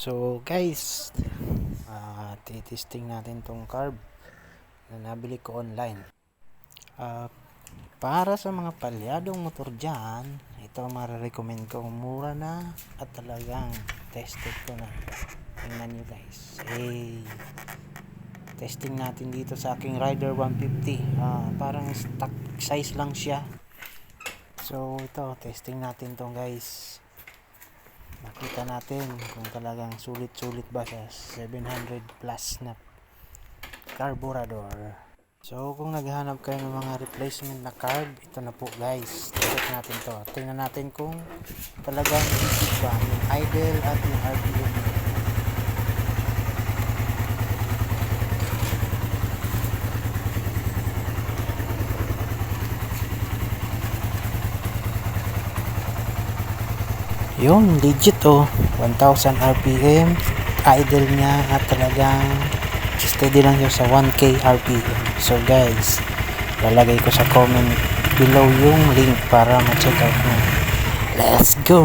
So guys, titesting natin tong carb na nabili ko online. Para sa mga palyadong motor dyan, ito marirecommend ko, mura na at talagang tested ko na. Tingnan nyo guys, testing natin dito sa aking Rider 150. Parang stock size lang siya. So ito, testing natin to guys. Nakita natin kung talagang sulit ba sa 700 plus na carburetor. So kung naghahanap kayo ng mga replacement na carb, ito na po guys. Check natin to. Tingnan natin kung talagang isip ba yung idle at yung RPM. Yun, legit 1000 RPM idle niya at talagang steady lang siya sa 1k RPM. So guys, lalagay ko sa comment below yung link para ma-check out mo. Let's go!